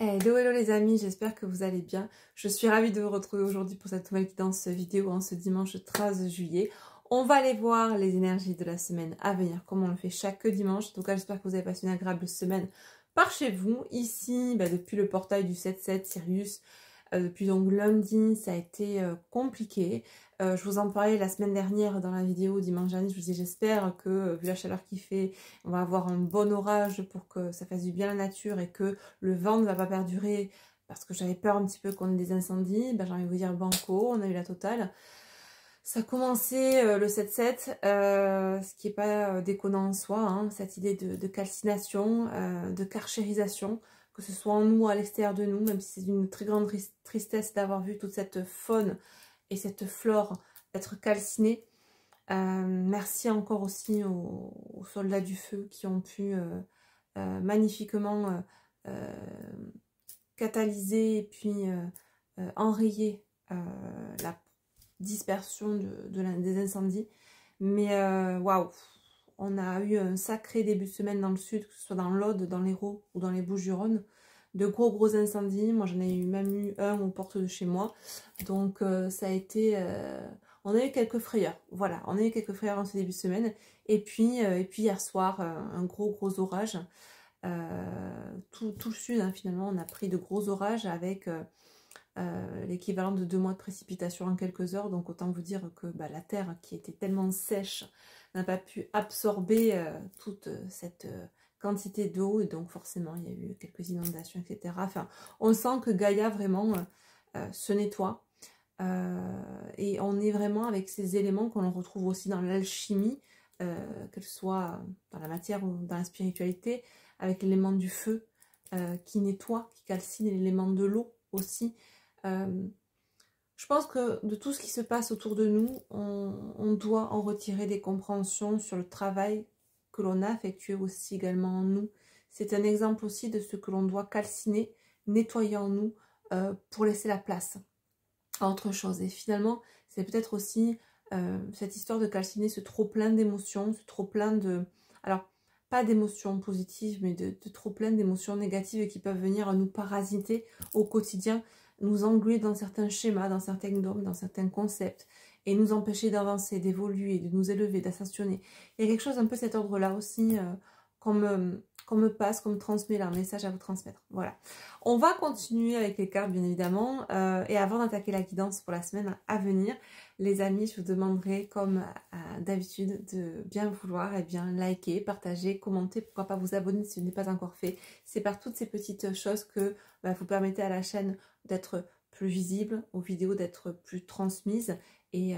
Hello hello les amis, j'espère que vous allez bien. Je suis ravie de vous retrouver aujourd'hui pour cette nouvelle guidance vidéo en ce dimanche 13 juillet. On va aller voir les énergies de la semaine à venir, comme on le fait chaque dimanche. En tout cas, j'espère que vous avez passé une agréable semaine par chez vous. Ici, depuis le portail du 7-7 Sirius, depuis donc lundi, ça a été compliqué. Je vous en parlais la semaine dernière dans la vidéo dimanche dernier. Je vous disais, j'espère que, vu la chaleur qu'il fait, on va avoir un bon orage pour que ça fasse du bien à la nature et que le vent ne va pas perdurer. Parce que j'avais peur un petit peu qu'on ait des incendies. J'ai envie de vous dire banco, on a eu la totale. Ça a commencé le 7-7, ce qui n'est pas déconnant en soi, hein, cette idée de calcination, de carchérisation, que ce soit en nous ou à l'extérieur de nous, même si c'est une très grande tristesse d'avoir vu toute cette faune et cette flore être calcinée. Merci encore aussi aux soldats du feu qui ont pu magnifiquement catalyser et puis enrayer la dispersion des incendies. Mais waouh, on a eu un sacré début de semaine dans le sud, que ce soit dans l'Aude, dans l'Hérault ou dans les Bouches-du-Rhône. De gros incendies. Moi j'en ai même eu un aux portes de chez moi. Donc ça a été... on a eu quelques frayeurs. Voilà, on a eu quelques frayeurs en ce début de semaine. Et puis hier soir, un gros orage. Tout le sud, hein, finalement, on a pris de gros orages avec... l'équivalent de 2 mois de précipitation en quelques heures, donc autant vous dire que la terre qui était tellement sèche n'a pas pu absorber toute cette quantité d'eau, et donc forcément il y a eu quelques inondations, etc. Enfin, on sent que Gaïa vraiment se nettoie, et on est vraiment avec ces éléments qu'on retrouve aussi dans l'alchimie, qu'elle soit dans la matière ou dans la spiritualité, avec l'élément du feu qui nettoie, qui calcine, et l'élément de l'eau aussi. Je pense que de tout ce qui se passe autour de nous, on doit en retirer des compréhensions sur le travail que l'on a effectué aussi également en nous. C'est un exemple aussi de ce que l'on doit calciner, nettoyer en nous pour laisser la place à autre chose. Et finalement, c'est peut-être aussi cette histoire de calciner ce trop plein d'émotions, ce trop plein de... Alors, pas d'émotions positives, mais de trop plein d'émotions négatives qui peuvent venir nous parasiter au quotidien, nous engluer dans certains schémas, dans certains dogmes, dans certains concepts, et nous empêcher d'avancer, d'évoluer, de nous élever, d'ascensionner. Il y a quelque chose un peu cet ordre-là aussi qu'on me passe, qu'on me transmet là, un message à vous transmettre. Voilà. On va continuer avec les cartes, bien évidemment. Et avant d'attaquer la guidance pour la semaine à venir, les amis, je vous demanderai, comme d'habitude, de bien vouloir bien liker, partager, commenter, pourquoi pas vous abonner si ce n'est pas encore fait. C'est par toutes ces petites choses que vous permettez à la chaîne d'être plus visible, aux vidéos d'être plus transmises, et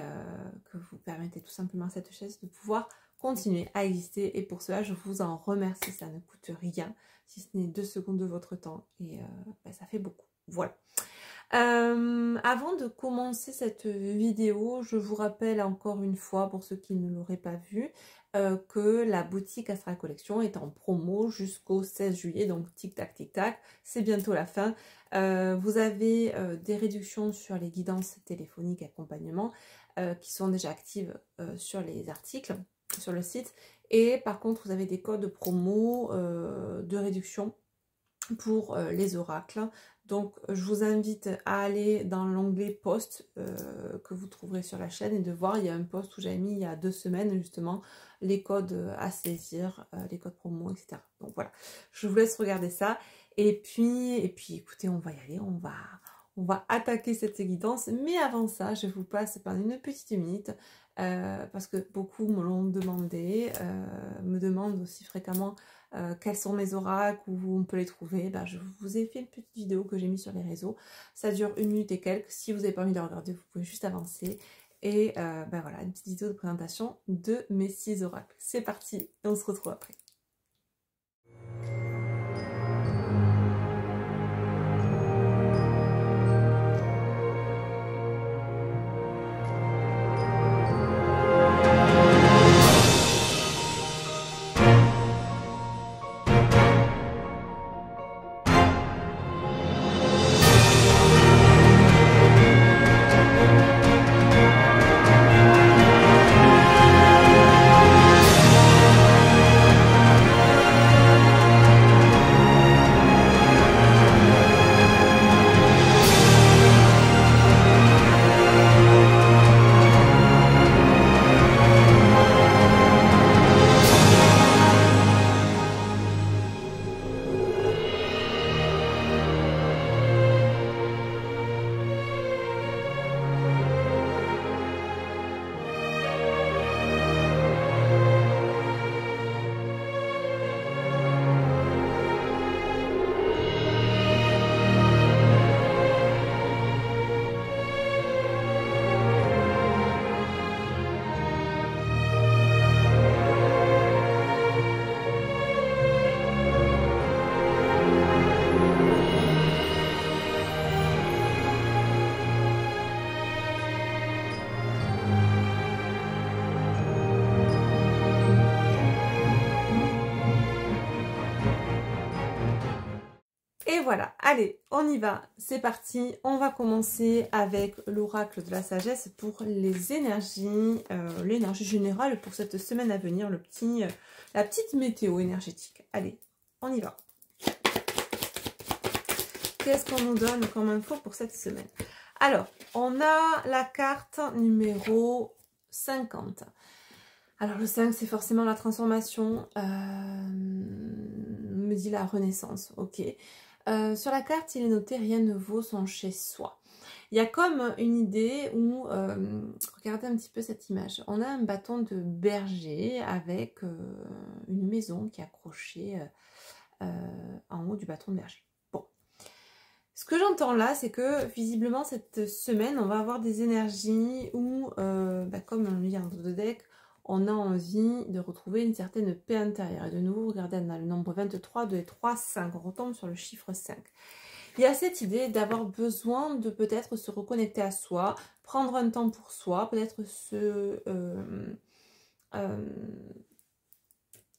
que vous permettez tout simplement à cette chaîne de pouvoir continuer à exister. Et pour cela, je vous en remercie. Ça ne coûte rien, si ce n'est 2 secondes de votre temps, et ça fait beaucoup. Voilà. Avant de commencer cette vidéo, je vous rappelle encore une fois, pour ceux qui ne l'auraient pas vu, que la boutique Astral Collection est en promo jusqu'au 16 juillet, donc tic tac, c'est bientôt la fin. Vous avez des réductions sur les guidances téléphoniques accompagnement qui sont déjà actives sur les articles, sur le site, et par contre vous avez des codes promo de réduction pour les oracles. Donc je vous invite à aller dans l'onglet post que vous trouverez sur la chaîne et de voir, il y a un post où j'avais mis il y a 2 semaines justement les codes à saisir, les codes promo, etc. Donc voilà, je vous laisse regarder ça, et puis écoutez, on va y aller, on va attaquer cette guidance. Mais avant ça, je vous passe pendant une petite minute, parce que beaucoup me l'ont demandé, me demandent aussi fréquemment quels sont mes oracles, où on peut les trouver. Je vous ai fait une petite vidéo que j'ai mis sur les réseaux, ça dure 1 minute et quelques. Si vous n'avez pas envie de la regarder, vous pouvez juste avancer. Et voilà, une petite vidéo de présentation de mes 6 oracles. C'est parti, et on se retrouve après. voilà, allez, on y va, c'est parti. On va commencer avec l'oracle de la sagesse pour les énergies, l'énergie générale pour cette semaine à venir, la petite météo énergétique. Allez, on y va. Qu'est-ce qu'on nous donne comme info pour cette semaine? Alors, on a la carte numéro 50. Alors, le 5, c'est forcément la transformation, me dit la renaissance, ok. Sur la carte, il est noté « Rien ne vaut son chez-soi ». Il y a comme une idée où, regardez un petit peu cette image, on a un bâton de berger avec une maison qui est accrochée en haut du bâton de berger. Bon, ce que j'entends là, c'est que visiblement cette semaine, on va avoir des énergies où, comme on le dit dans le deck, on a envie de retrouver une certaine paix intérieure. Et de nouveau, regardez, on a le nombre 23, 2 et 3, 5. On retombe sur le chiffre 5. Il y a cette idée d'avoir besoin de peut-être se reconnecter à soi, prendre un temps pour soi, peut-être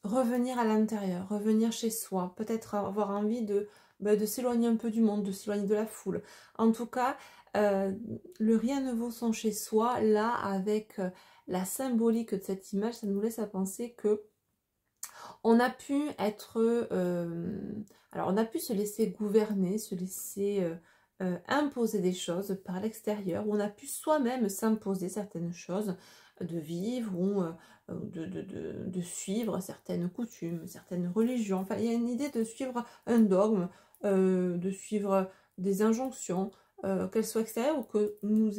revenir à l'intérieur, revenir chez soi, peut-être avoir envie de s'éloigner un peu du monde, de s'éloigner de la foule. En tout cas, le rien ne vaut son chez soi, là, avec la symbolique de cette image, ça nous laisse à penser que on a pu être, alors on a pu se laisser gouverner, se laisser imposer des choses par l'extérieur, ou on a pu soi-même s'imposer certaines choses, de vivre ou de suivre certaines coutumes, certaines religions. Enfin, il y a une idée de suivre un dogme, de suivre des injonctions, qu'elles soient extérieures ou que nous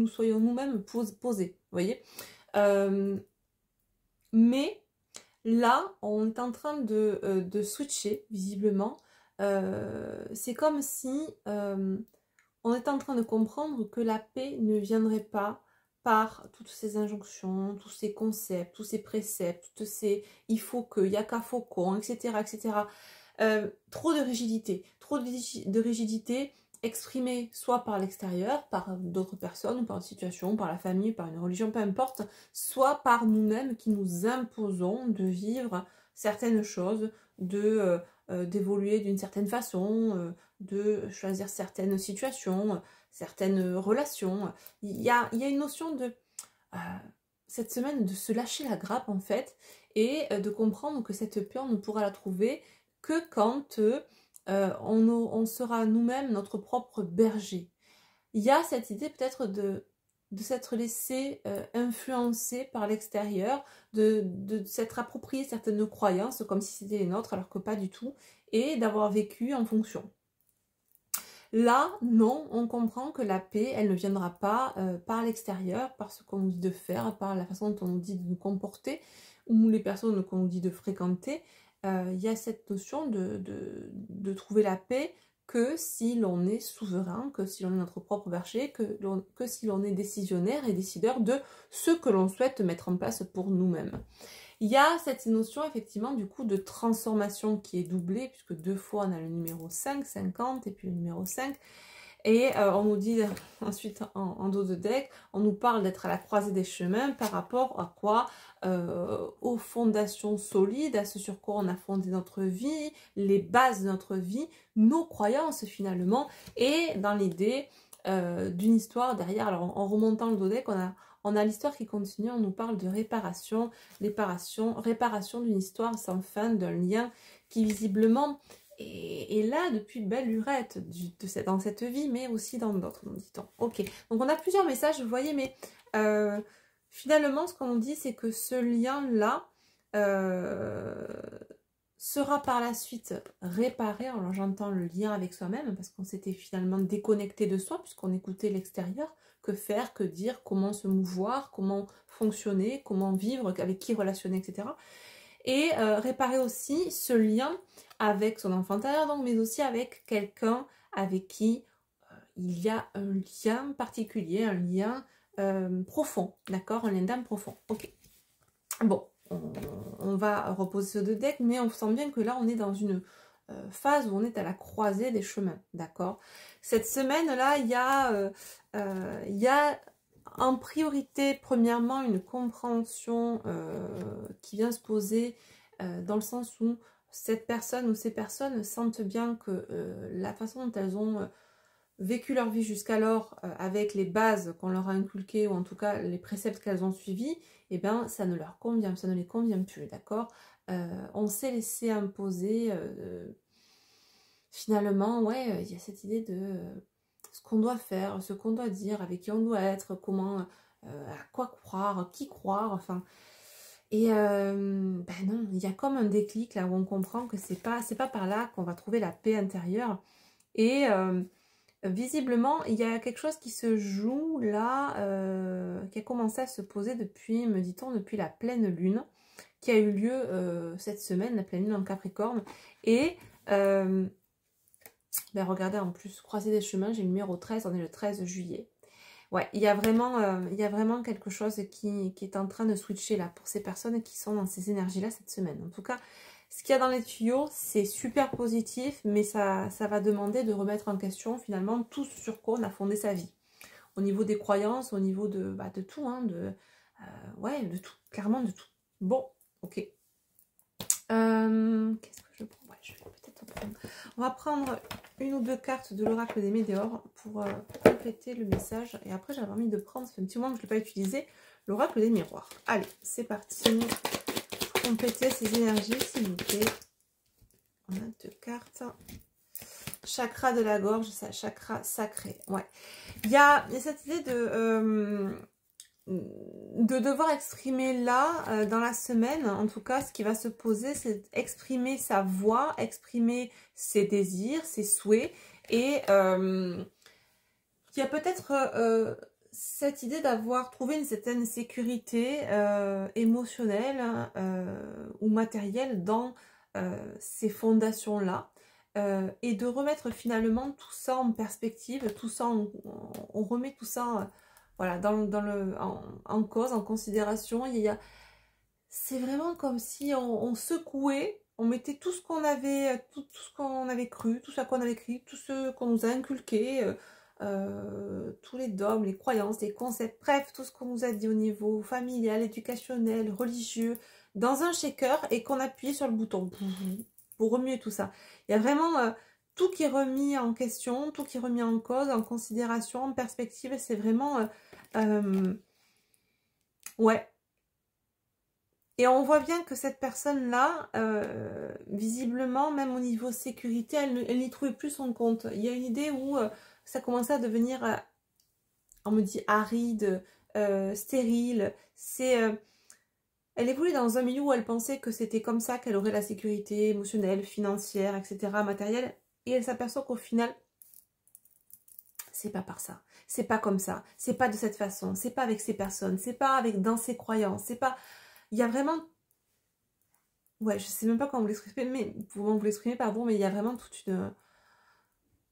soyons nous-mêmes posés, vous voyez. Mais là, on est en train de switcher, visiblement. C'est comme si on est en train de comprendre que la paix ne viendrait pas par toutes ces injonctions, tous ces concepts, tous ces préceptes, tous ces il faut que, il y a qu'à faut qu'on, etc. etc. Trop de rigidité exprimée soit par l'extérieur, par d'autres personnes, ou par une situation, par la famille, par une religion, peu importe, soit par nous-mêmes qui nous imposons de vivre certaines choses, d'évoluer d'une certaine façon, de choisir certaines situations, certaines relations. Il y a une notion de cette semaine de se lâcher la grappe en fait, et de comprendre que cette paix on ne pourra la trouver que quand on sera nous-mêmes notre propre berger. Il y a cette idée peut-être de s'être laissé influencer par l'extérieur, de s'être approprié certaines croyances comme si c'était les nôtres alors que pas du tout, et d'avoir vécu en fonction. Là, non, on comprend que la paix, elle ne viendra pas par l'extérieur, par ce qu'on nous dit de faire, par la façon dont on nous dit de nous comporter, ou les personnes qu'on nous dit de fréquenter. Il y a cette notion de trouver la paix que si l'on est souverain, que si l'on est notre propre berger, que si l'on est décisionnaire et décideur de ce que l'on souhaite mettre en place pour nous-mêmes. Il y a cette notion effectivement du coup de transformation qui est doublée, puisque deux fois on a le numéro 5, 50 et puis le numéro 5. Et on nous dit ensuite en dos de deck, on nous parle d'être à la croisée des chemins par rapport à quoi? Aux fondations solides, à ce sur quoi on a fondé notre vie, les bases de notre vie, nos croyances finalement, et dans l'idée d'une histoire derrière. Alors en remontant le dos deck, on a l'histoire qui continue, on nous parle de réparation d'une histoire sans fin, d'un lien qui visiblement est là depuis belle lurette dans cette vie, mais aussi dans d'autres, nous dit-on. Ok, donc on a plusieurs messages, vous voyez, mais finalement, ce qu'on nous dit, c'est que ce lien-là sera par la suite réparé. Alors j'entends le lien avec soi-même, parce qu'on s'était finalement déconnecté de soi, puisqu'on écoutait l'extérieur. Que faire, que dire, comment se mouvoir, comment fonctionner, comment vivre, avec qui relationner, etc. Et réparer aussi ce lien avec son enfant intérieur, donc, mais aussi avec quelqu'un avec qui il y a un lien particulier, un lien profond, d'accord, un lien d'âme profond. Ok. Bon, on va reposer ce deux decks, mais on sent bien que là, on est dans une phase où on est à la croisée des chemins, d'accord. Cette semaine-là, il y a en priorité, premièrement, une compréhension qui vient se poser dans le sens où cette personne ou ces personnes sentent bien que la façon dont elles ont vécu leur vie jusqu'alors avec les bases qu'on leur a inculquées ou en tout cas les préceptes qu'elles ont suivis, eh bien ça ne leur convient, ça ne les convient plus, d'accord. On s'est laissé imposer finalement, ouais, il y a cette idée de ce qu'on doit faire, ce qu'on doit dire, avec qui on doit être, comment, à quoi croire, qui croire, enfin. Et ben non, il y a comme un déclic là où on comprend que c'est pas par là qu'on va trouver la paix intérieure. Et visiblement, il y a quelque chose qui se joue là, qui a commencé à se poser depuis, me dit-on, depuis la pleine lune, qui a eu lieu cette semaine, la pleine lune en Capricorne. Et ben regardez, en plus, croisée des chemins, j'ai le numéro 13, on est le 13 juillet. Ouais, il y a vraiment quelque chose qui est en train de switcher là pour ces personnes qui sont dans ces énergies-là cette semaine. En tout cas, ce qu'il y a dans les tuyaux, c'est super positif, mais ça va demander de remettre en question finalement tout sur quoi on a fondé sa vie. Au niveau des croyances, au niveau de tout, hein, ouais, de tout, clairement de tout. Bon, ok. Qu'est-ce que je prends? Ouais, je vais peut-être en prendre. On va prendre une ou deux cartes de l'oracle des météores pour compléter le message. Et après, j'avais envie de prendre, ça fait un petit moment que je ne l'ai pas utilisé, l'oracle des miroirs. Allez, c'est parti. Pour compléter ces énergies, s'il vous plaît. On a deux cartes. Chakra de la gorge, ça, chakra sacré. Ouais. Il y a cette idée de devoir exprimer là, dans la semaine, en tout cas, ce qui va se poser, c'est exprimer sa voix, exprimer ses désirs, ses souhaits. Et il y a peut-être cette idée d'avoir trouvé une certaine sécurité émotionnelle ou matérielle dans ces fondations-là. Et de remettre finalement tout ça en perspective, tout ça, on remet tout ça voilà, en cause, en considération. C'est vraiment comme si on secouait, on mettait tout ce qu'on avait, tout ce qu'on avait cru, tout ce qu'on avait écrit, tout ce qu'on nous a inculqué, tous les dogmes, les croyances, les concepts, bref, tout ce qu'on nous a dit au niveau familial, éducationnel, religieux, dans un shaker et qu'on appuyait sur le bouton pour remuer tout ça. Il y a vraiment tout qui est remis en question, tout qui est remis en cause, en considération, en perspective. C'est vraiment... ouais. Et on voit bien que cette personne-là, visiblement, même au niveau sécurité, elle n'y trouvait plus son compte. Il y a une idée où ça commençait à devenir, on me dit, aride, stérile. Elle évolue dans un milieu où elle pensait que c'était comme ça qu'elle aurait la sécurité émotionnelle, financière, etc., matérielle. Et elle s'aperçoit qu'au final, c'est pas par ça. C'est pas comme ça. C'est pas de cette façon. C'est pas avec ces personnes. C'est pas dans ses croyances. C'est pas... Il y a vraiment... Ouais, je sais même pas comment vous l'exprimer, pardon, mais il y a vraiment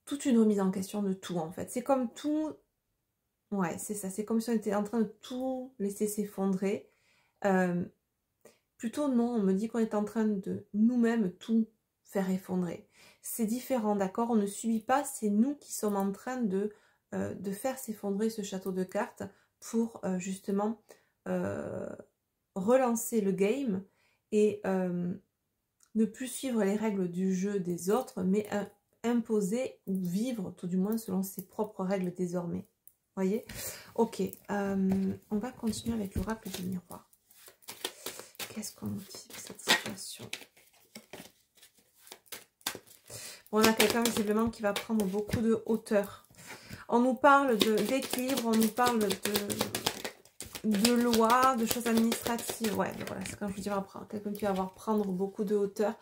toute une remise en question de tout, en fait. C'est comme tout... Ouais, c'est ça. C'est comme si on était en train de tout laisser s'effondrer. Plutôt non, on me dit qu'on est en train de nous-mêmes tout faire effondrer. C'est différent, d'accord? On ne subit pas, c'est nous qui sommes en train de faire s'effondrer ce château de cartes pour justement relancer le game et ne plus suivre les règles du jeu des autres, mais imposer ou vivre tout du moins selon ses propres règles désormais. Voyez? Ok, on va continuer avec l'oracle du miroir. Qu'est-ce qu'on nous dit de cette situation? Bon, on a quelqu'un visiblement qui va prendre beaucoup de hauteur. On nous parle d'équilibre, on nous parle de loi, de choses administratives. Ouais, voilà, c'est quand je vous dis quelqu'un qui va prendre beaucoup de hauteur.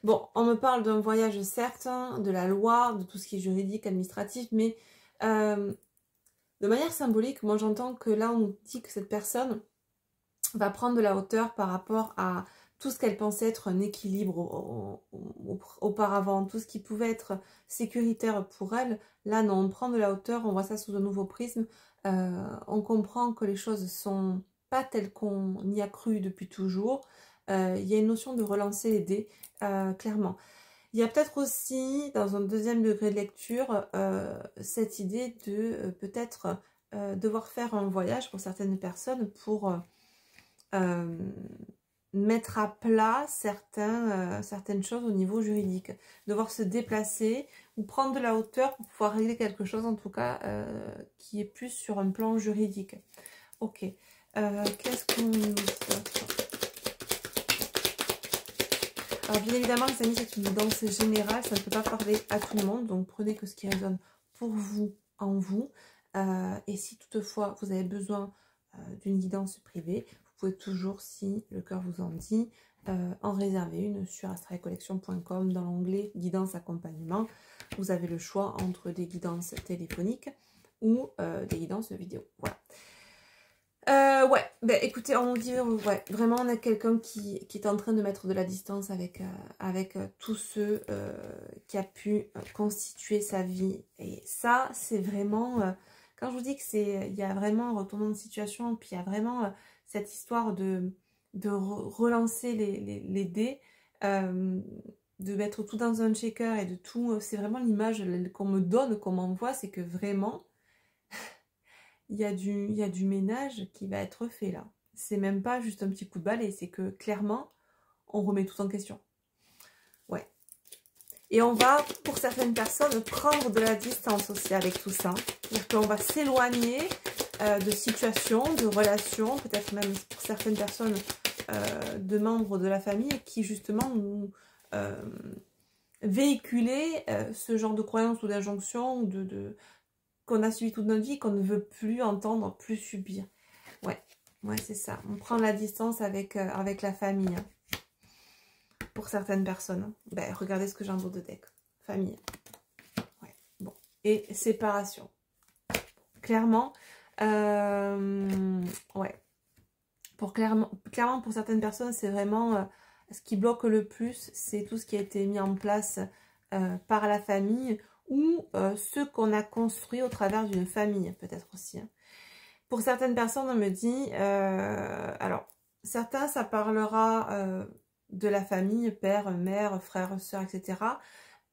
Bon, on me parle d'un voyage certes, hein, de la loi, de tout ce qui est juridique, administratif, mais de manière symbolique, moi j'entends que là on nous dit que cette personne va prendre de la hauteur par rapport à tout ce qu'elle pensait être un équilibre auparavant, tout ce qui pouvait être sécuritaire pour elle. Là non, on prend de la hauteur, on voit ça sous un nouveau prisme, on comprend que les choses sont pas telles qu'on y a cru depuis toujours. Il y a une notion de relancer les dés, clairement. Il y a peut-être aussi, dans un deuxième degré de lecture, cette idée de peut-être devoir faire un voyage pour certaines personnes pour mettre à plat certaines choses au niveau juridique, devoir se déplacer ou prendre de la hauteur pour pouvoir régler quelque chose, en tout cas, qui est plus sur un plan juridique. Ok. Qu'est-ce qu'on nous dit d'autre? Alors, bien évidemment, les amis, c'est une guidance générale, ça ne peut pas parler à tout le monde, donc prenez que ce qui résonne pour vous, en vous. Et si toutefois, vous avez besoin d'une guidance privée, vous pouvez toujours, si le cœur vous en dit, en réserver une sur astralcollection.com dans l'onglet guidance accompagnement. Vous avez le choix entre des guidances téléphoniques ou des guidances vidéo. Voilà. Ouais, ben écoutez, on dit, ouais, vraiment on a quelqu'un qui est en train de mettre de la distance avec tous ceux qui a pu constituer sa vie. Et ça, c'est vraiment, quand je vous dis que il y a vraiment un retournement de situation, puis il y a vraiment cette histoire de relancer les dés, de mettre tout dans un shaker et de tout, c'est vraiment l'image qu'on me donne, qu'on m'envoie, c'est que vraiment... il y a du ménage qui va être fait là. C'est même pas juste un petit coup de balai, c'est que clairement, on remet tout en question. Ouais. Et on va, pour certaines personnes, prendre de la distance aussi avec tout ça. C'est-à-dire qu'on va s'éloigner de situations, de relations, peut-être même pour certaines personnes, de membres de la famille qui justement nous véhiculaient ce genre de croyances ou d'injonctions ou qu'on a subi toute notre vie, qu'on ne veut plus entendre, plus subir. Ouais, c'est ça. On prend la distance avec la famille. Hein. Pour certaines personnes. Hein. Ben, regardez ce que j'ai en dos de deck. Famille. Ouais, bon. Et séparation. Clairement, ouais. Clairement, pour certaines personnes, c'est vraiment ce qui bloque le plus, c'est tout ce qui a été mis en place par la famille ou ce qu'on a construit au travers d'une famille, peut-être aussi. Hein. Pour certaines personnes, on me dit, alors, certains, ça parlera de la famille, père, mère, frère, soeur, etc.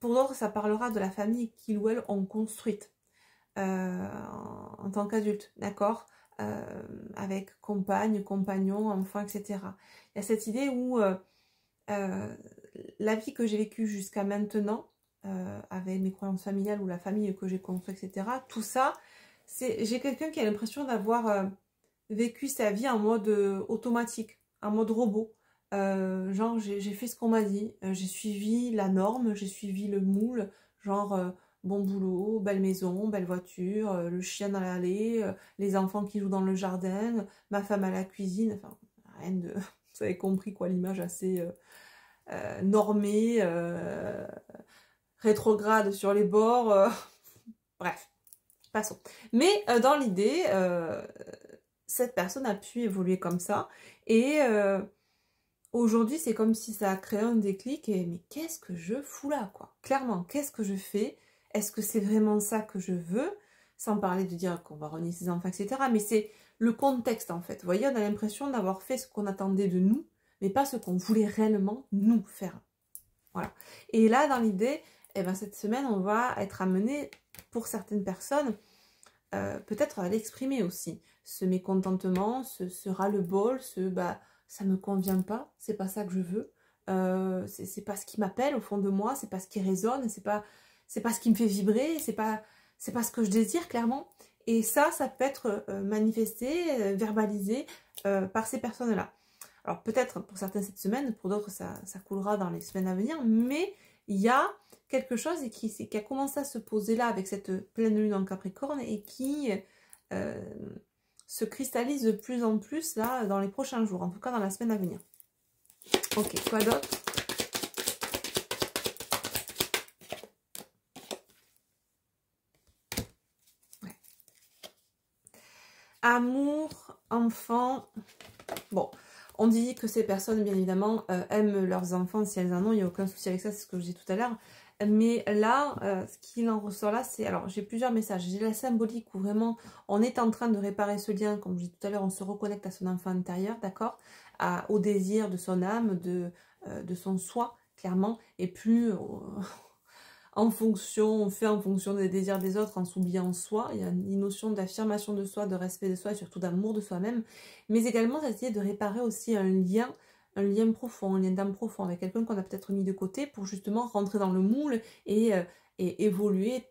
Pour d'autres, ça parlera de la famille qu'ils ou elles ont construite en tant qu'adultes, d'accord, avec compagne, compagnon, enfant, etc. Il y a cette idée où la vie que j'ai vécue jusqu'à maintenant, avec mes croyances familiales ou la famille que j'ai construite, etc., tout ça, j'ai quelqu'un qui a l'impression d'avoir vécu sa vie en mode automatique, en mode robot. Genre, j'ai fait ce qu'on m'a dit, j'ai suivi la norme, j'ai suivi le moule, genre bon boulot, belle maison, belle voiture, le chien dans l'allée, les enfants qui jouent dans le jardin, ma femme à la cuisine, enfin, rien de... Vous avez compris quoi, l'image assez normée, rétrograde sur les bords, bref, passons. Mais dans l'idée, cette personne a pu évoluer comme ça, et aujourd'hui c'est comme si ça a créé un déclic, et mais qu'est-ce que je fous là, quoi? Clairement, qu'est-ce que je fais? Est-ce que c'est vraiment ça que je veux? Sans parler de dire qu'on va renier ses enfants, etc. Mais c'est le contexte en fait. Vous voyez, on a l'impression d'avoir fait ce qu'on attendait de nous, mais pas ce qu'on voulait réellement nous faire. Voilà. Et là, dans l'idée, eh ben, cette semaine, on va être amené, pour certaines personnes, peut-être à l'exprimer aussi. Ce mécontentement, ce ras-le-bol, bah, ça me convient pas, c'est pas ça que je veux. C'est pas ce qui m'appelle au fond de moi, c'est pas ce qui résonne, c'est pas ce qui me fait vibrer, c'est pas ce que je désire clairement. Et ça peut être manifesté, verbalisé par ces personnes-là. Alors peut-être pour certains cette semaine, pour d'autres ça coulera dans les semaines à venir, mais il y a quelque chose qui a commencé à se poser là avec cette pleine lune en Capricorne et qui se cristallise de plus en plus là dans les prochains jours, en tout cas dans la semaine à venir. Ok, quoi d'autre? Ouais. Amour, enfant, bon... On dit que ces personnes, bien évidemment, aiment leurs enfants si elles en ont. Il n'y a aucun souci avec ça, c'est ce que je dis tout à l'heure. Mais là, ce qu'il en ressort là, c'est... Alors, j'ai plusieurs messages. J'ai la symbolique où vraiment, on est en train de réparer ce lien. Comme je dis tout à l'heure, on se reconnecte à son enfant intérieur, d'accord, au désir de son âme, de son soi, clairement. Et plus... on fait en fonction des désirs des autres en s'oubliant soi. Il y a une notion d'affirmation de soi, de respect de soi et surtout d'amour de soi-même. Mais également cette idée de réparer aussi un lien lien profond, un lien d'âme profond avec quelqu'un qu'on a peut-être mis de côté pour justement rentrer dans le moule et évoluer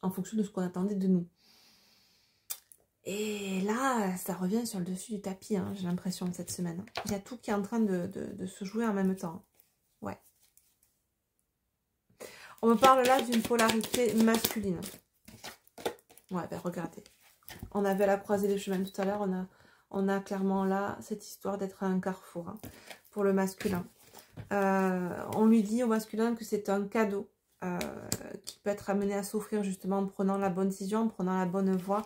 en fonction de ce qu'on attendait de nous. Et là, ça revient sur le dessus du tapis, hein, j'ai l'impression, cette semaine. Il y a tout qui est en train de se jouer en même temps. Ouais. On me parle là d'une polarité masculine. Ouais, ben regardez. On avait la croisée des chemins tout à l'heure. On a clairement là cette histoire d'être à un carrefour, hein, pour le masculin. On lui dit au masculin que c'est un cadeau qui peut être amené à s'offrir justement en prenant la bonne décision, en prenant la bonne voie,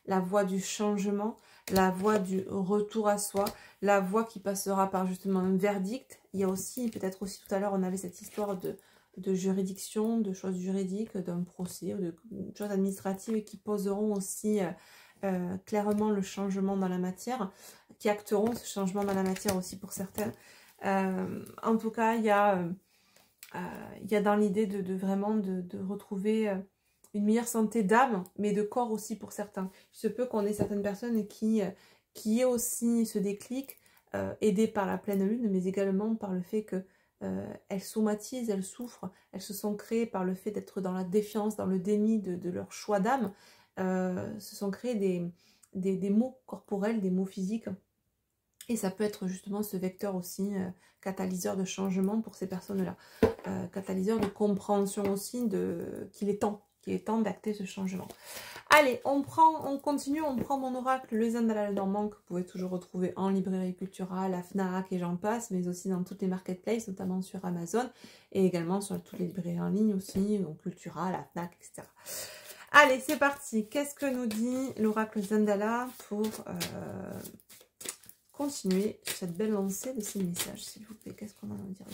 la voie du changement, la voie du retour à soi, la voie qui passera par justement un verdict. Il y a aussi, peut-être aussi tout à l'heure, on avait cette histoire de juridiction, de choses juridiques, d'un procès ou de choses administratives qui poseront aussi clairement le changement dans la matière, qui acteront ce changement dans la matière aussi pour certains. En tout cas, il y a dans l'idée de vraiment de retrouver une meilleure santé d'âme, mais de corps aussi pour certains. Il se peut qu'on ait certaines personnes qui aient aussi ce déclic, aidées par la pleine lune, mais également par le fait que elles somatisent, elles souffrent, elles se sont créées par le fait d'être dans la défiance, dans le déni de leur choix d'âme, se sont créées des maux corporels, des maux physiques. Et ça peut être justement ce vecteur aussi, catalyseur de changement pour ces personnes-là. Catalyseur de compréhension aussi qu'il est temps d'acter ce changement. Allez, on continue, on prend mon oracle, le Zendala Normand, que vous pouvez toujours retrouver en librairie Cultura, la Fnac et j'en passe, mais aussi dans toutes les marketplaces, notamment sur Amazon, et également sur toutes les librairies en ligne aussi, donc Cultura, la Fnac, etc. Allez, c'est parti. Qu'est-ce que nous dit l'oracle Zendala pour continuer cette belle lancée de ces messages, s'il vous plaît? Qu'est-ce qu'on a à dire?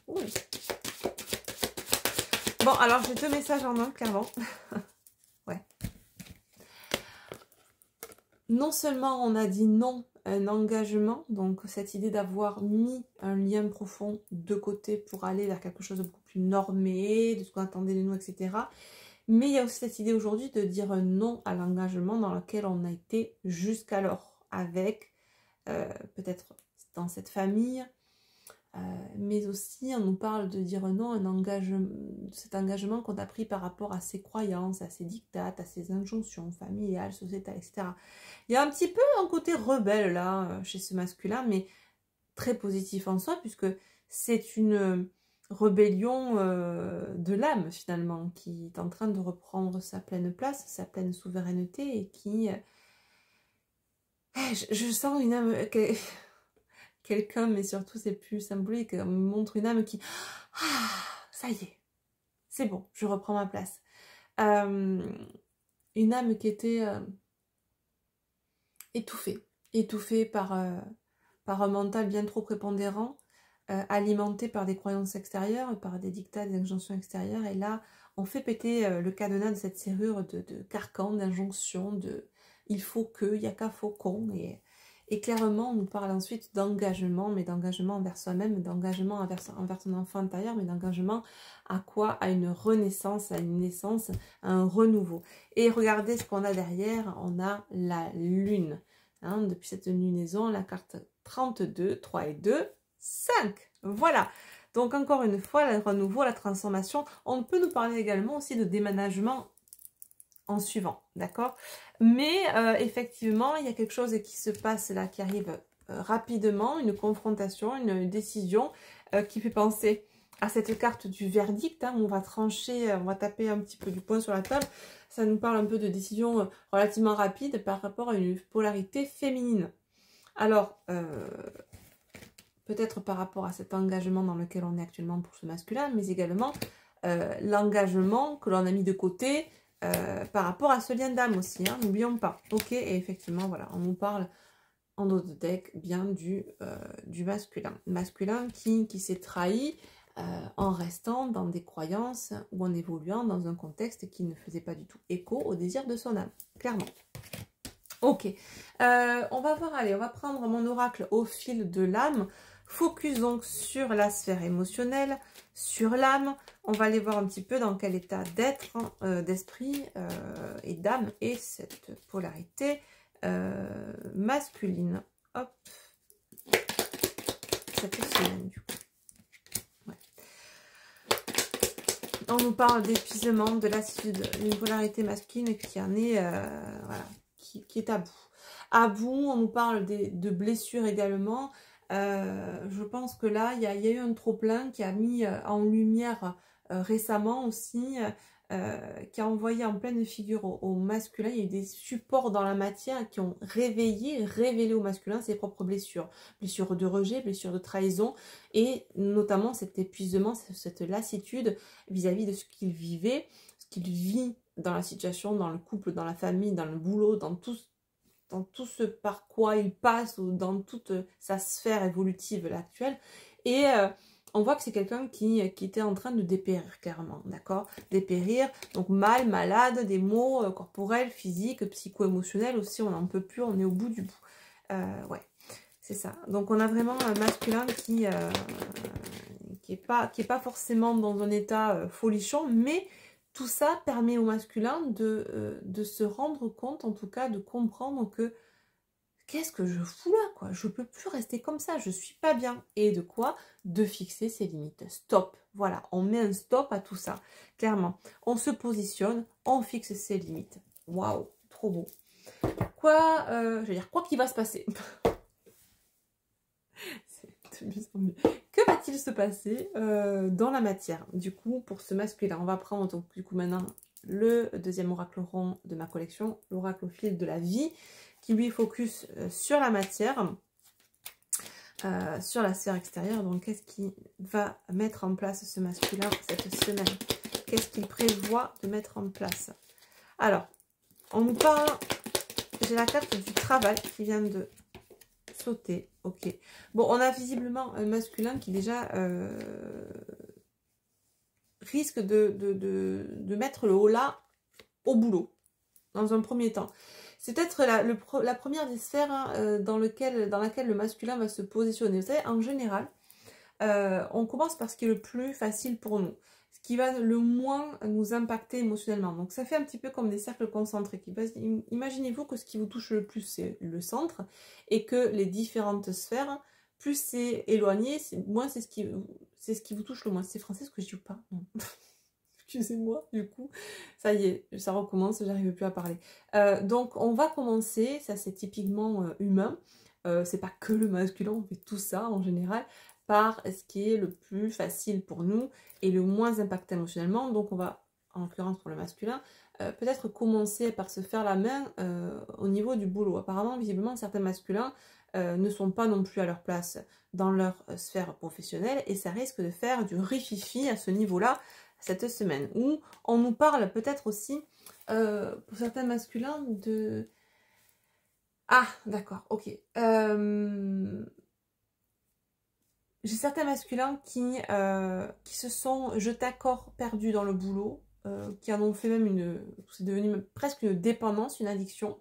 Oui. Bon, alors j'ai 2 messages en un, clairement. Ouais. Non seulement on a dit non à un engagement, donc cette idée d'avoir mis un lien profond de côté pour aller vers quelque chose de beaucoup plus normé, de ce qu'on attendait de nous, etc. Mais il y a aussi cette idée aujourd'hui de dire non à l'engagement dans lequel on a été jusqu'alors, avec peut-être dans cette famille, mais aussi on nous parle de dire non à cet engagement qu'on a pris par rapport à ses croyances, à ses dictates, à ses injonctions familiales, sociétales, etc. Il y a un petit peu un côté rebelle là chez ce masculin, mais très positif en soi, puisque c'est une rébellion de l'âme finalement, qui est en train de reprendre sa pleine place, sa pleine souveraineté, et qui... je sens une âme... Quelqu'un, mais surtout c'est plus symbolique, me montre une âme qui... Ah, ça y est, c'est bon, je reprends ma place. Une âme qui était étouffée par un mental bien trop prépondérant, alimenté par des croyances extérieures, par des dictats, des injonctions extérieures. Et là, on fait péter le cadenas de cette serrure de carcan, d'injonction, de il faut que, il n'y a qu'à faut qu'on. Et clairement, on nous parle ensuite d'engagement, mais d'engagement envers soi-même, d'engagement envers son enfant intérieur, mais d'engagement à quoi? À une renaissance, à une naissance, à un renouveau. Et regardez ce qu'on a derrière, on a la lune. Hein, depuis cette lunaison, la carte 32, 3 et 2, 5. Voilà. Donc encore une fois, le renouveau, la transformation. On peut nous parler également aussi de déménagement en suivant, d'accord? Mais effectivement, il y a quelque chose qui se passe là, qui arrive rapidement, une confrontation, une décision qui fait penser à cette carte du verdict, hein, où on va trancher, on va taper un petit peu du poing sur la table. Ça nous parle un peu de décision relativement rapide par rapport à une polarité féminine. Alors, peut-être par rapport à cet engagement dans lequel on est actuellement pour ce masculin, mais également l'engagement que l'on a mis de côté par rapport à ce lien d'âme aussi, hein, n'oublions pas. Ok, et effectivement, voilà, on nous parle en dos de deck bien du masculin. Masculin qui s'est trahi en restant dans des croyances ou en évoluant dans un contexte qui ne faisait pas du tout écho au désir de son âme, clairement. Ok, on va voir, allez, on va prendre mon oracle au fil de l'âme. Focus donc sur la sphère émotionnelle, sur l'âme. On va aller voir un petit peu dans quel état d'être, d'esprit et d'âme est cette polarité masculine. Hop. Cette semaine, du coup. Ouais. On nous parle d'épuisement, de lassitude, d'une polarité masculine qui en est, voilà, qui est à bout. À bout, on nous parle de blessures également. Je pense que là, il y a eu un trop-plein qui a mis en lumière récemment aussi, qui a envoyé en pleine figure au masculin. Il y a eu des supports dans la matière qui ont révélé au masculin ses propres blessures. Blessures de rejet, blessures de trahison, et notamment cet épuisement, cette lassitude vis-à-vis de ce qu'il vivait, ce qu'il vit dans la situation, dans le couple, dans la famille, dans le boulot, dans tout ce par quoi il passe, ou dans toute sa sphère évolutive actuelle. Et on voit que c'est quelqu'un qui était en train de dépérir, clairement, d'accord? Dépérir, donc mal, malade, des maux corporels, physiques, psycho-émotionnels aussi, on n'en peut plus, on est au bout du bout. Ouais, c'est ça. Donc on a vraiment un masculin qui est pas forcément dans un état folichon, mais tout ça permet au masculin de se rendre compte, en tout cas de comprendre que qu'est-ce que je fous là, quoi? Je peux plus rester comme ça, je suis pas bien. Et de quoi? De fixer ses limites. Stop. Voilà, on met un stop à tout ça. Clairement, on se positionne, on fixe ses limites. Waouh, trop beau. Je veux dire, quoi qu'il va se passer. C'est de mieux en mieux. Que va-t-il se passer dans la matière? Du coup, pour ce masculin, on va prendre donc du coup maintenant le deuxième oracle rond de ma collection, l'oracle au fil de la vie, qui lui focus sur la matière, sur la sphère extérieure. Donc, qu'est-ce qui va mettre en place ce masculin cette semaine? Qu'est-ce qu'il prévoit de mettre en place? Alors, on nous parle, j'ai la carte du travail qui vient de sauter. Ok. Bon, on a visiblement un masculin qui déjà risque de mettre le haut là au boulot, dans un premier temps. C'est peut-être la première des sphères hein, dans laquelle le masculin va se positionner. Vous savez, en général, on commence par ce qui est le plus facile pour nous, ce qui va le moins nous impacter émotionnellement. Donc ça fait un petit peu comme des cercles concentriques. Imaginez-vous que ce qui vous touche le plus, c'est le centre, et que les différentes sphères, plus c'est éloigné, moins c'est ce qui vous touche le moins. C'est français ce que je dis ou pas? Non. Excusez-moi, du coup, ça y est, ça recommence, j'arrive plus à parler. Donc, on va commencer, ça c'est typiquement humain, c'est pas que le masculin, on fait tout ça en général, par ce qui est le plus facile pour nous et le moins impacté émotionnellement. Donc, on va, en l'occurrence pour le masculin, peut-être commencer par se faire la main au niveau du boulot. Apparemment, visiblement, certains masculins ne sont pas non plus à leur place dans leur sphère professionnelle, et ça risque de faire du rififi à ce niveau-là, cette semaine, où on nous parle peut-être aussi, pour certains masculins, de... Ah, d'accord, ok. J'ai certains masculins qui se sont jetés à corps perdu dans le boulot, qui en ont fait même c'est devenu presque une dépendance, une addiction,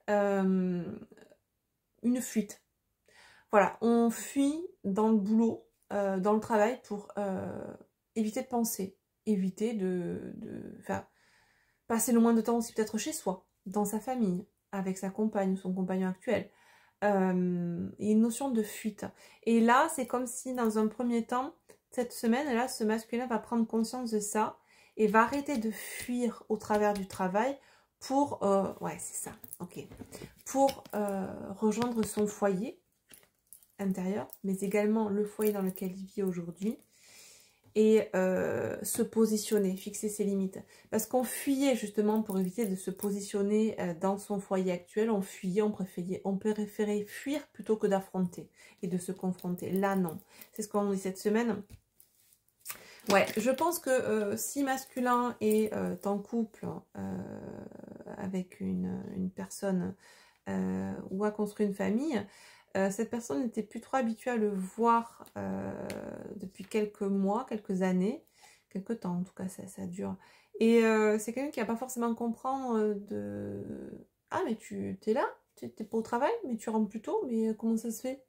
une fuite. Voilà, on fuit dans le boulot, dans le travail, pour éviter de penser, éviter enfin, passer le moins de temps aussi peut-être chez soi, dans sa famille, avec sa compagne ou son compagnon actuel. Une notion de fuite. Et là, c'est comme si dans un premier temps, cette semaine-là, ce masculin va prendre conscience de ça et va arrêter de fuir au travers du travail pour, ouais, c'est ça, ok, pour rejoindre son foyer intérieur, mais également le foyer dans lequel il vit aujourd'hui, et se positionner, fixer ses limites. Parce qu'on fuyait justement pour éviter de se positionner dans son foyer actuel, on fuyait, on préférait fuir plutôt que d'affronter et de se confronter. Là, non. C'est ce qu'on dit cette semaine. Ouais, je pense que si masculin est en couple avec une personne ou a construit une famille, cette personne n'était plus trop habituée à le voir depuis quelques mois, quelques années, quelques temps en tout cas, ça dure. Et c'est quelqu'un qui va pas forcément comprendre de... Ah mais tu es là, tu n'es pas au travail, mais tu rentres plus tôt, mais comment ça se fait?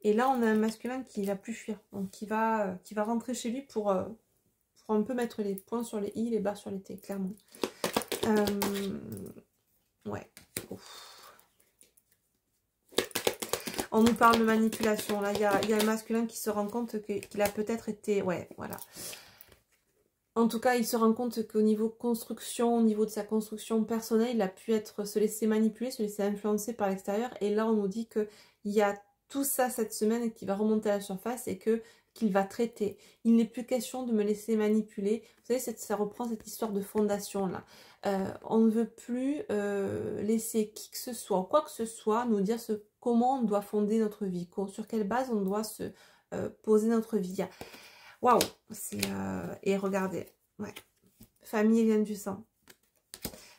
Et là on a un masculin qui va plus fuir, donc qui va rentrer chez lui pour un peu mettre les points sur les i, les barres sur les t, clairement. Ouais. Ouf. On nous parle de manipulation. Là, il y a un masculin qui se rend compte qu'il a peut-être été... Ouais, voilà. En tout cas, il se rend compte qu'au niveau construction, au niveau de sa construction personnelle, il a pu se laisser manipuler, se laisser influencer par l'extérieur. Et là, on nous dit qu'il y a tout ça cette semaine qui va remonter à la surface et qu'il va traiter. Il n'est plus question de me laisser manipuler. Vous savez, ça reprend cette histoire de fondation là. On ne veut plus laisser qui que ce soit, quoi que ce soit, nous dire comment on doit fonder notre vie, sur quelle base on doit se poser notre vie. Waouh, et regardez, ouais, famille et lien du sang.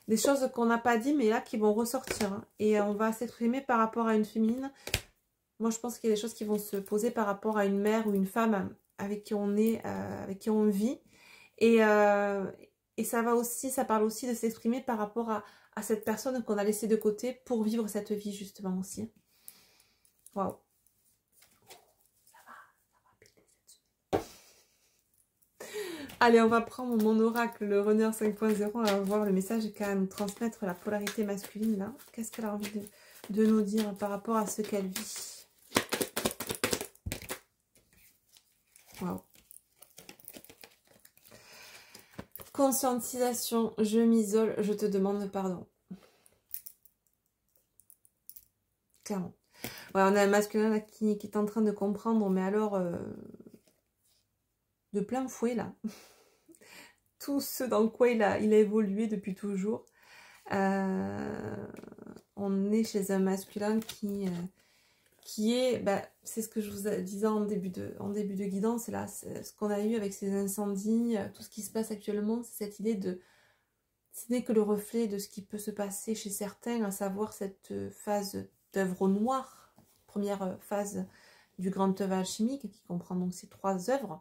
Des choses qu'on n'a pas dit, mais là, qui vont ressortir. Hein. Et on va s'exprimer par rapport à une féminine. Moi, je pense qu'il y a des choses qui vont se poser par rapport à une mère ou une femme avec qui on est, avec qui on vit. Et ça parle aussi de s'exprimer par rapport à cette personne qu'on a laissée de côté pour vivre cette vie, justement, aussi. Waouh. Allez, on va prendre mon oracle, le Runner 5.0. On va voir le message qu'a nous transmettre la polarité masculine, là. Qu'est-ce qu'elle a envie de nous dire par rapport à ce qu'elle vit. Waouh. Conscientisation, je m'isole, je te demande pardon. Clairement. Ouais, on a un masculin là qui est en train de comprendre, mais alors... de plein fouet, là. Tout ce dans quoi il a évolué depuis toujours. On est chez un masculin qui est, c'est ce que je vous disais en début de guidance, là, ce qu'on a eu avec ces incendies, tout ce qui se passe actuellement, c'est cette idée de, ce n'est que le reflet de ce qui peut se passer chez certains, à savoir cette phase d'œuvre noire, première phase du grand œuvre alchimique, qui comprend donc ces 3 œuvres.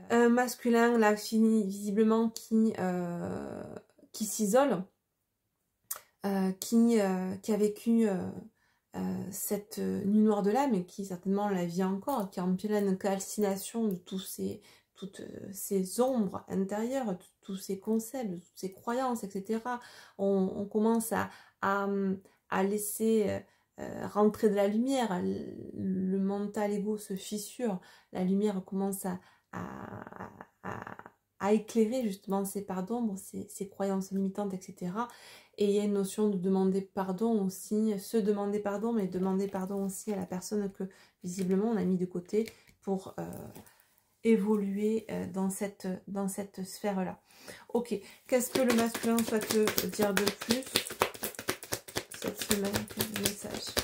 Un masculin, là, visiblement, qui s'isole, qui a vécu cette nuit noire de l'âme et qui certainement la vit encore, qui est en pleine calcination de toutes ces ombres intérieures, tous ces concepts, de toutes ces croyances, etc. On commence à laisser rentrer de la lumière, le mental ego se fissure, la lumière commence à éclairer justement ces parts d'ombre, ces croyances limitantes, etc. Et il y a une notion de demander pardon aussi, se demander pardon, mais demander pardon aussi à la personne que visiblement on a mis de côté pour évoluer dans cette sphère-là. Ok, qu'est-ce que le masculin souhaite dire de plus cette semaine? Quel message?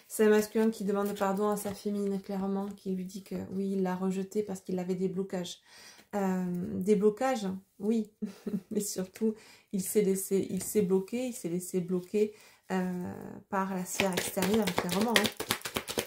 C'est un masculin qui demande pardon à sa féminine, clairement, qui lui dit que oui, il l'a rejeté parce qu'il avait des blocages. Des blocages, oui, mais surtout, il s'est bloqué, il s'est laissé bloquer par la sphère extérieure, clairement. Hein.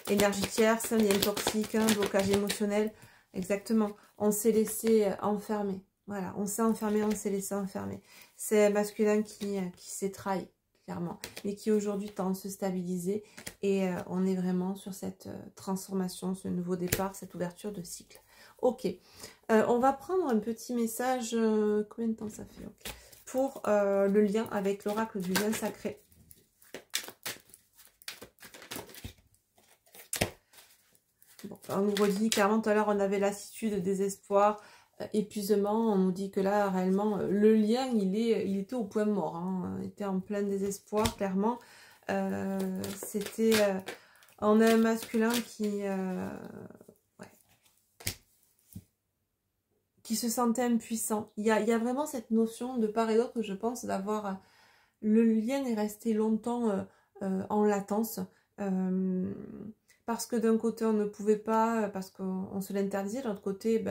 Énergie tierce, lien toxique, hein, blocage émotionnel, exactement. On s'est laissé enfermer, voilà, on s'est enfermé, on s'est laissé enfermer. C'est un masculin qui s'est trahi. Clairement, mais qui aujourd'hui tente de se stabiliser et on est vraiment sur cette transformation, ce nouveau départ, cette ouverture de cycle. Ok, on va prendre un petit message, combien de temps ça fait? Okay. Pour le lien avec l'oracle du lien sacré. Bon, on nous redit clairement tout à l'heure on avait lassitude, désespoir, épuisement. On nous dit que là réellement le lien il était au point mort, hein. Il était en plein désespoir, clairement. C'était on a un masculin qui se sentait impuissant. Il y a vraiment cette notion de part et d'autre, je pense, d'avoir le lien est resté longtemps en latence. Parce que d'un côté on ne pouvait pas, parce qu'on se l'interdisait, de l'autre côté,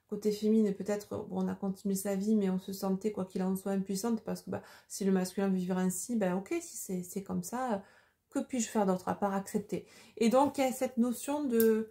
côté féminin, peut-être, bon, on a continué sa vie, mais on se sentait, quoi qu'il en soit, impuissante, parce que si le masculin veut vivre ainsi, ok, si c'est comme ça, que puis-je faire d'autre, à part accepter? Et donc, il y a cette notion de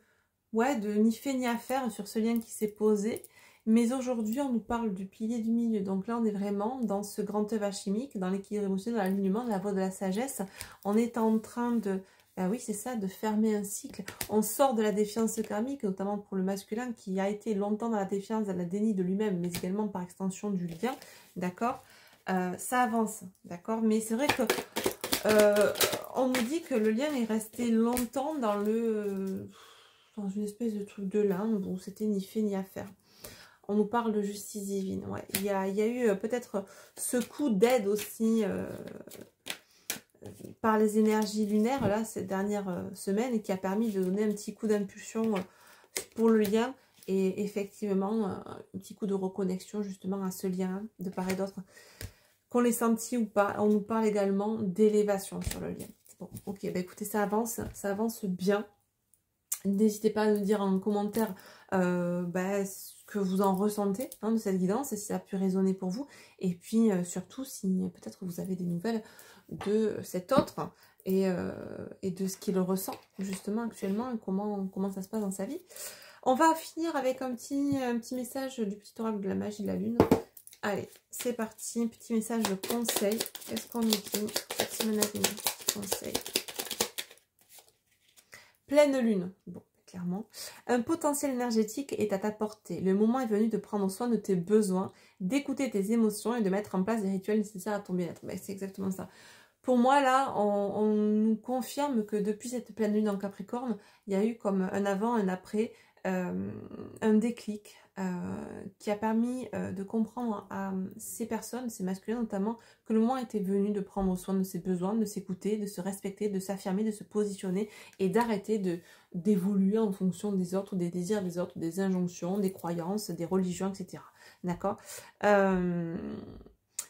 ni fait ni à faire sur ce lien qui s'est posé, mais aujourd'hui, on nous parle du pilier du milieu, donc là, on est vraiment dans ce grand œuvre alchimique, dans l'équilibre émotionnel, dans l'alignement, de la voie de la sagesse, on est en train de... oui, c'est ça, de fermer un cycle. On sort de la défiance karmique, notamment pour le masculin qui a été longtemps dans la défiance, dans la déni de lui-même, mais également par extension du lien, d'accord? ça avance, d'accord? Mais c'est vrai que on nous dit que le lien est resté longtemps dans une espèce de truc de limbe où c'était ni fait ni à faire. On nous parle de justice divine. Ouais. Il y a eu peut-être ce coup d'aide aussi par les énergies lunaires là ces dernières semaines, qui a permis de donner un petit coup d'impulsion pour le lien, et effectivement un petit coup de reconnexion justement à ce lien de part et d'autre. Qu'on l'ait senti ou pas, on nous parle également d'élévation sur le lien. Bon, ok, bah écoutez, ça avance bien. N'hésitez pas à nous dire en commentaire ce que vous en ressentez de cette guidance, et si ça a pu résonner pour vous. Et puis surtout, si peut-être vous avez des nouvelles de cet autre et de ce qu'il ressent justement actuellement, et comment ça se passe dans sa vie. On va finir avec un petit message du petit oracle de la magie de la lune. Allez, c'est parti. Petit message de conseil. Qu'est-ce qu'on nous dit cette semaine à venir? Conseil. Pleine lune. Bon, clairement. Un potentiel énergétique est à ta portée. Le moment est venu de prendre soin de tes besoins, d'écouter tes émotions et de mettre en place des rituels nécessaires à ton bien-être. Ben, c'est exactement ça. Pour moi, là, on nous confirme que depuis cette pleine lune en Capricorne, il y a eu comme un avant, un après, un déclic qui a permis de comprendre à ces personnes, ces masculins notamment, que le moment était venu de prendre soin de ses besoins, de s'écouter, de se respecter, de s'affirmer, de se positionner, et d'arrêter d'évoluer en fonction des autres, des désirs des autres, des injonctions, des croyances, des religions, etc. D'accord?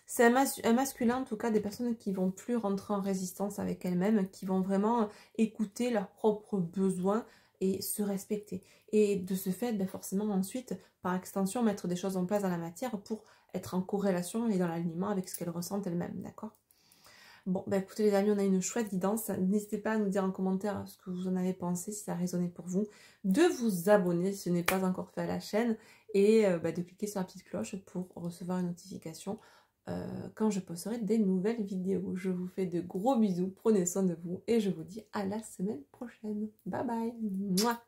C'est un masculin, en tout cas, des personnes qui vont plus rentrer en résistance avec elles-mêmes, qui vont vraiment écouter leurs propres besoins et se respecter. Et de ce fait, forcément, ensuite, par extension, mettre des choses en place dans la matière pour être en corrélation et dans l'alignement avec ce qu'elles ressentent elles-mêmes, d'accord? Bon, écoutez les amis, on a une chouette guidance. N'hésitez pas à nous dire en commentaire ce que vous en avez pensé, si ça a résonné pour vous, de vous abonner si ce n'est pas encore fait à la chaîne, et de cliquer sur la petite cloche pour recevoir une notification quand je posterai des nouvelles vidéos. Je vous fais de gros bisous, prenez soin de vous, et je vous dis à la semaine prochaine. Bye bye. Mouah.